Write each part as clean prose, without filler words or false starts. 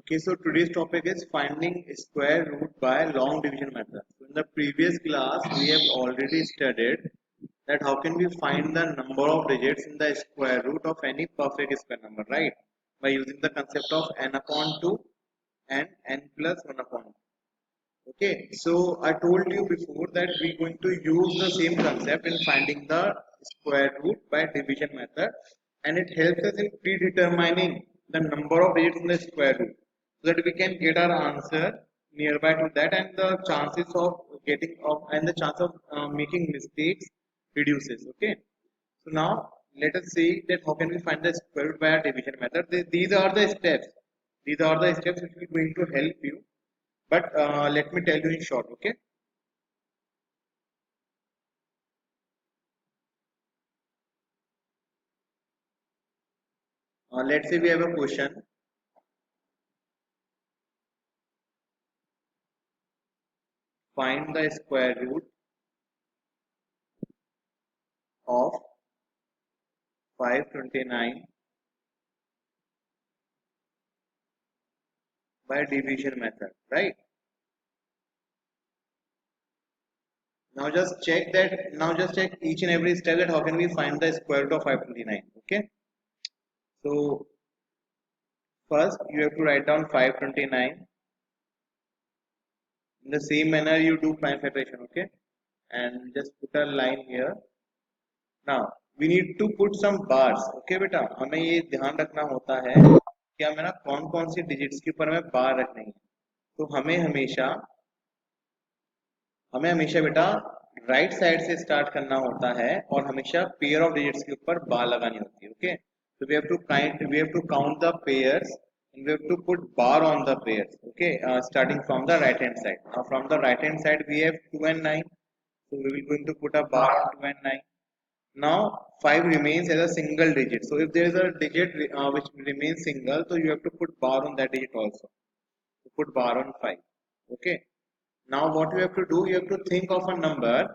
Okay, so today's topic is finding square root by long division method. So in the previous class, we have already studied that how can we find the number of digits in the square root of any perfect square number, right? By using the concept of n upon 2 and n plus 1 upon 2. Okay, so I told you before that we're going to use the same concept in finding the square root by division method, and it helps us in predetermining the number of digits in the square root so that we can get our answer nearby to that, and the chances of getting of and the chance of making mistakes reduces. Okay, so now let us see that how can we find the square root by a division method. These are the steps. These are the steps which are going to help you, but let me tell you in short. Okay, let's say we have a question. Find the square root of 529 by division method, right? Now just check each and every step that how can we find the square root of 529. Okay, so first you have to write down 529. In the same manner you do prime factorization. Okay, and just put a line here. Now we need to put some bars. Okay बेटा, हमें ये ध्यान रखना होता है कि हमें ना कौन कौन सी डिजिट्स के ऊपर हमें बार रखनी है. तो हमें हमेशा बेटा राइट साइड से स्टार्ट करना होता है और हमेशा पेयर ऑफ डिजिट्स के ऊपर बार लगानी होती है. Okay, so we have to count the pairs and we have to put bar on the pairs. Okay, starting from the right hand side. Now from the right hand side we have 2 and 9, so we will going to put a bar on 2 and 9. Now 5 remains as a single digit, so if there is a digit which remains single, so you have to put bar on that digit also. So put bar on 5. Okay, now what you have to do, you have to think of a number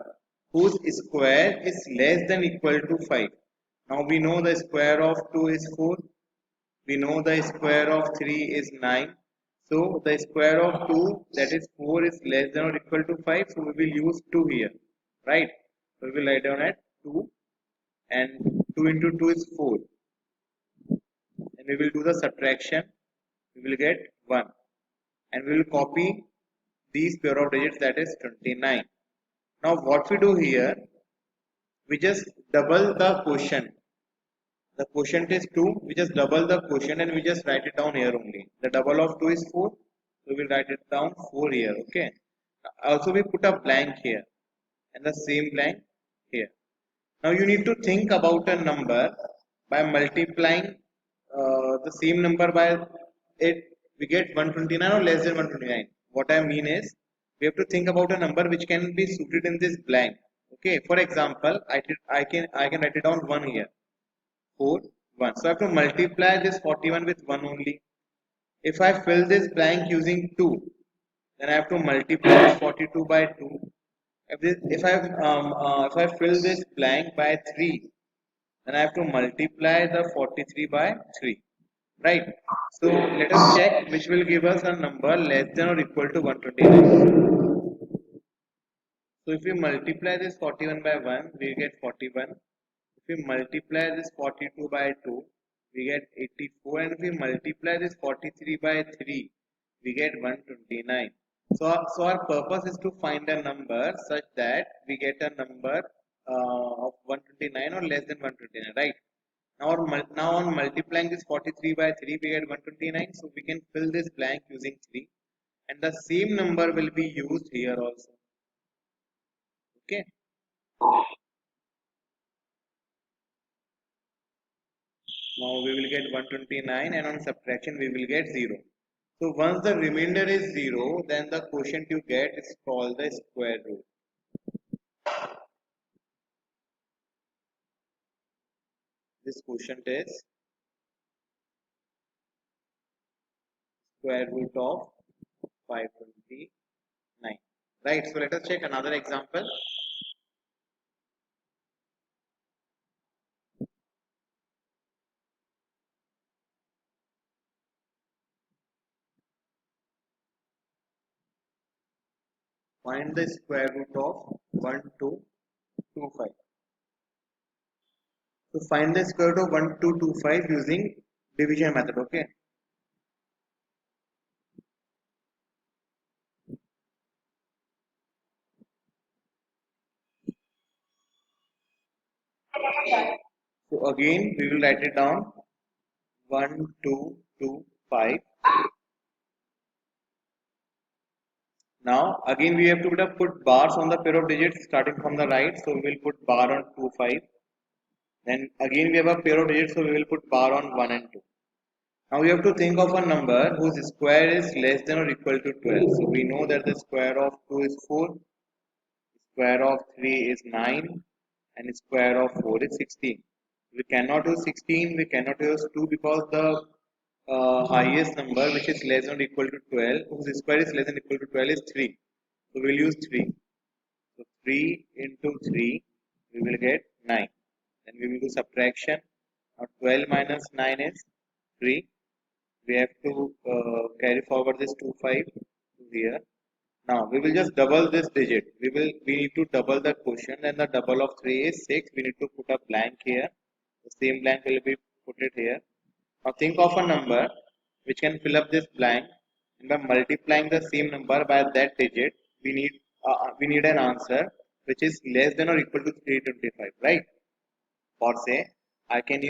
whose square is less than equal to 5. Now we know the square of 2 is 4. We know the square of 3 is 9. So the square of 2, that is 4, is less than or equal to 5. So we will use 2 here. Right? So we will write down at 2, and 2 into 2 is 4. And we will do the subtraction. We will get 1. And we will copy these pair of digits, that is 29. Now what we do here, we just double the quotient. The quotient is 2, we just double the quotient and we just write it down here only. The double of 2 is 4, so we will write it down 4 here. Okay. Also we put a blank here and the same blank here. Now you need to think about a number by multiplying the same number by it. We get 129 or less than 129. What I mean is, we have to think about a number which can be suited in this blank. Okay. For example, I can write it down 1 here. 4, 1. So I have to multiply this 41 with 1 only. If I fill this blank using 2, then I have to multiply this 42 by 2. If I fill this blank by 3, then I have to multiply the 43 by 3. Right? So let us check which will give us a number less than or equal to 129. So if we multiply this 41 by 1, we get 41. If we multiply this 42 by 2, we get 84. And if we multiply this 43 by 3, we get 129. So our purpose is to find a number such that we get a number of 129 or less than 129, right? Now on multiplying this 43 by 3, we get 129. So we can fill this blank using 3. And the same number will be used here also. Okay. Now we will get 129 and on subtraction we will get 0. So once the remainder is 0, then the quotient you get is called the square root. This quotient is square root of 529. Right, so let us check another example. find the square root of 1225. So find the square root of 1225 using division method. Okay. So again we will write it down 1225. Now again we have to put bars on the pair of digits starting from the right. So we will put bar on 25. Then again we have a pair of digits, so we will put bar on 1 and 2. Now we have to think of a number whose square is less than or equal to 12. So we know that the square of 2 is 4, square of 3 is 9, and square of 4 is 16. We cannot use 16, we cannot use 2 because the highest number which is less than or equal to 12, whose square is less than or equal to 12 is 3. So we will use 3. So 3 into 3, we will get 9. Then we will do subtraction. Now 12 minus 9 is 3. We have to carry forward this 25 to here. Now we will just double this digit. We need to double the quotient, and the double of 3 is 6. We need to put a blank here. The same blank will be put it here. Now think of a number which can fill up this blank, and by multiplying the same number by that digit, we need an answer which is less than or equal to 325, right? Or say I can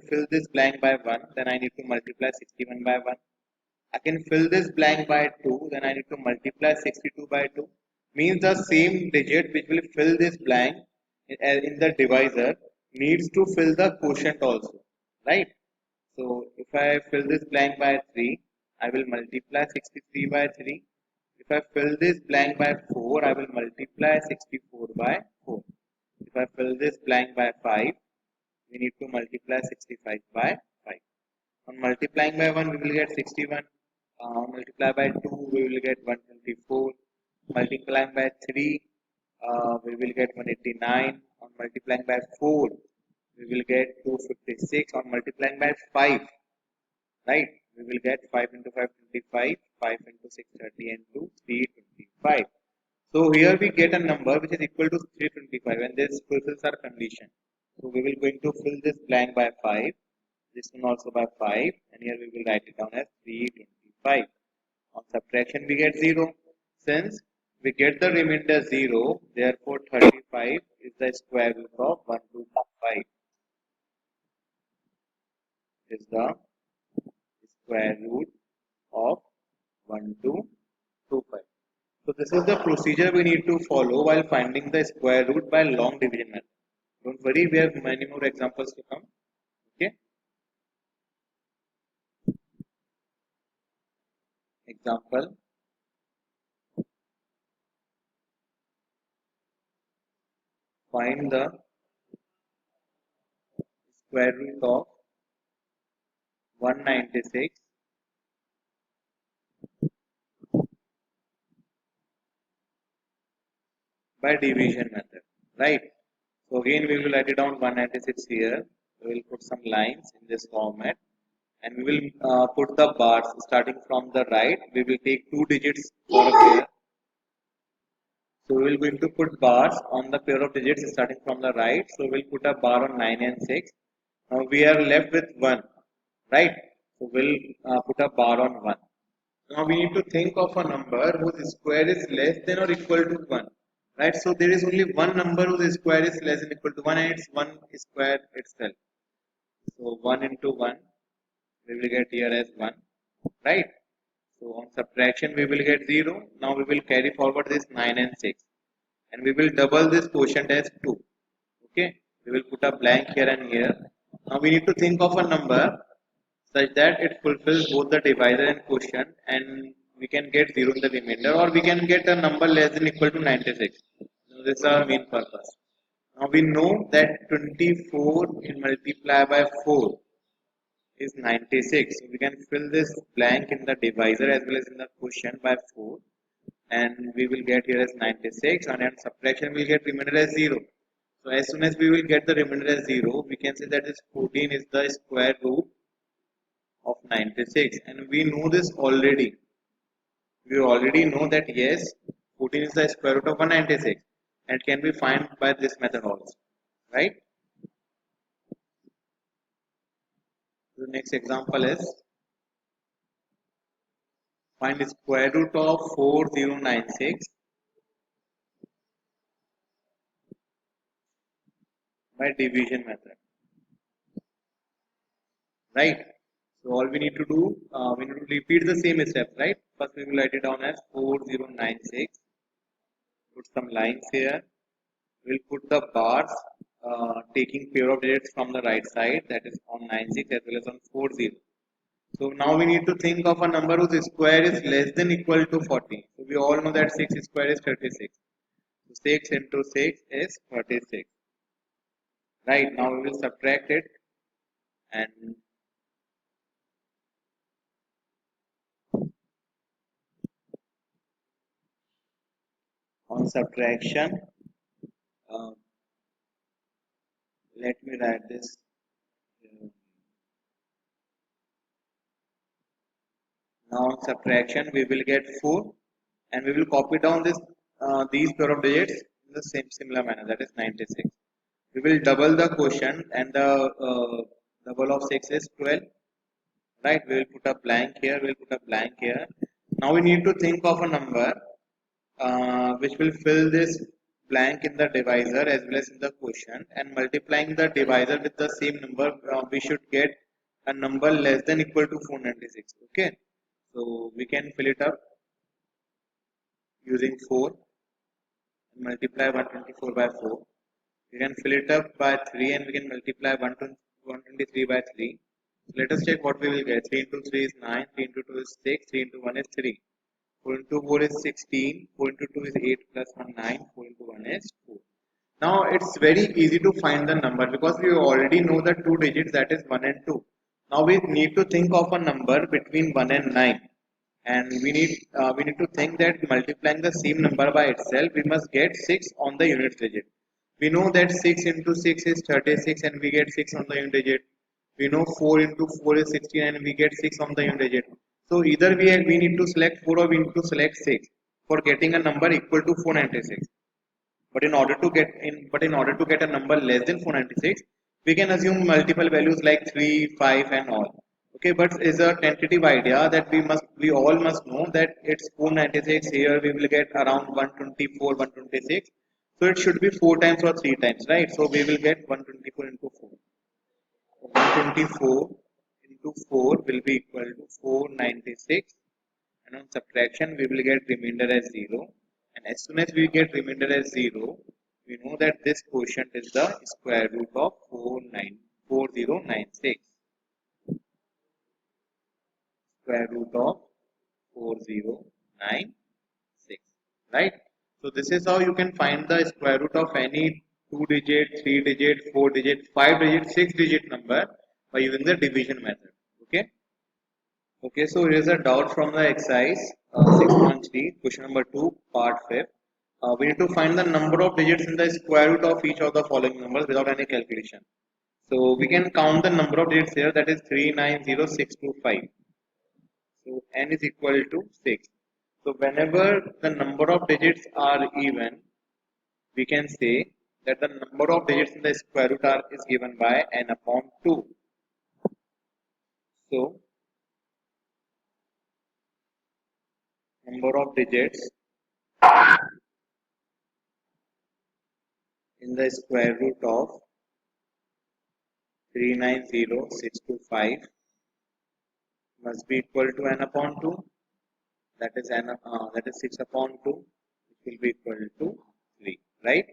fill this blank by 1, then I need to multiply 61 by 1. I can fill this blank by 2, then I need to multiply 62 by 2. Means the same digit which will fill this blank in the divisor needs to fill the quotient also, right? So if I fill this blank by 3, I will multiply 63 by 3. If I fill this blank by 4, I will multiply 64 by 4. If I fill this blank by 5, we need to multiply 65 by 5. On multiplying by 1, we will get 61. Multiply by 2, we will get 124. Multiplying by 3, we will get 189. On multiplying by 4, we will get 256. On multiplying by 5, right, we will get 5 into 5, 25. 5 into 6, 30, and 2, 325. So here we get a number which is equal to 325 and this fulfills our condition. So we will going to fill this blank by 5, this one also by 5, and here we will write it down as 325. On subtraction we get 0. Since we get the remainder 0, therefore 35 is the square root of 1225. Is the square root of 1225. So this is the procedure we need to follow while finding the square root by long division method. Don't worry, we have many more examples to come. Okay. Example. Find the square root of 196 by division method. Right. So again we will write it down 196 here. We will put some lines in this format. And we will put the bars starting from the right. We will take 2 digits for a pair. So we will going to put bars on the pair of digits starting from the right. So we will put a bar on 9 and 6. Now we are left with 1, right? So we'll put a bar on 1. Now we need to think of a number whose square is less than or equal to 1, right? So there is only one number whose square is less than or equal to 1 and it's 1 square itself. So 1 into 1 we will get here as 1, right? So on subtraction we will get 0. Now we will carry forward this 9 and 6 and we will double this quotient as 2. Okay, we will put a blank here and here. Now we need to think of a number such that it fulfills both the divisor and quotient and we can get 0 in the remainder or we can get a number less than or equal to 96. So this is our main purpose. Now we know that 24 in multiply by 4 is 96. So we can fill this blank in the divisor as well as in the quotient by 4 and we will get here as 96 and at subtraction we will get remainder as 0. So as soon as we will get the remainder as 0, we can say that this 14 is the square root of 96 and we know this already. We already know that yes, 14 is the square root of 196 and can be found by this method also, right? The next example is find the square root of 4096 by division method, right? So all we need to do, we need to repeat the same steps, right? First we will write it down as 4096, put some lines here, we'll put the bars taking pair of digits from the right side, that is on 96 as well as on 40. So now we need to think of a number whose square is less than equal to 40. So we all know that 6 square is 36. So 6 into 6 is 36. Right, now we will subtract it, and on subtraction, uh, let me write this. uh, Now on subtraction we will get 4 and we will copy down this these pair of digits in the same similar manner, that is 96. We will double the quotient and the double of 6 is 12, right? We will put a blank here, we will put a blank here. Now we need to think of a number which will fill this blank in the divisor as well as in the quotient, and multiplying the divisor with the same number, we should get a number less than equal to 496. Okay, so we can fill it up using 4 and multiply 124 by 4. We can fill it up by 3 and we can multiply 123 by 3. So let us check what we will get. 3 into 3 is 9, 3 into 2 is 6, 3 into 1 is 3. 4 into 4 is 16, 4 into 2 is 8 plus 1 9, 4 into 1 is 4. Now it's very easy to find the number because we already know the two digits, that is 1 and 2. Now we need to think of a number between 1 and 9, and we need to think that multiplying the same number by itself we must get 6 on the unit digit. We know that 6 into 6 is 36 and we get 6 on the unit digit. We know 4 into 4 is 16 and we get 6 on the unit digit. So either we need to select 4 or we need to select 6 for getting a number equal to 496. But in order to get a number less than 496, we can assume multiple values like 3, 5 and all. Okay, but it's a tentative idea that we all must know that it's 496. Here we will get around 124, 126. So it should be 4 times or 3 times, right? So we will get 124 into 4. 124 into 4 will be equal to 496, and on subtraction we will get remainder as 0, and as soon as we get remainder as 0, we know that this quotient is the square root of 4096. Square root of 4096, right? So this is how you can find the square root of any 2 digit, 3 digit, 4 digit, 5 digit, 6 digit number by using the division method. Okay. Okay, so here's a doubt from the exercise 6.3, question number 2, part 5. We need to find the number of digits in the square root of each of the following numbers without any calculation. So we can count the number of digits here, that is 390625. So n is equal to 6. So whenever the number of digits are even, we can say that the number of digits in the square root is given by n upon 2. So number of digits in the square root of 390625 must be equal to n upon 2, that is 6 upon 2, which will be equal to 3, right?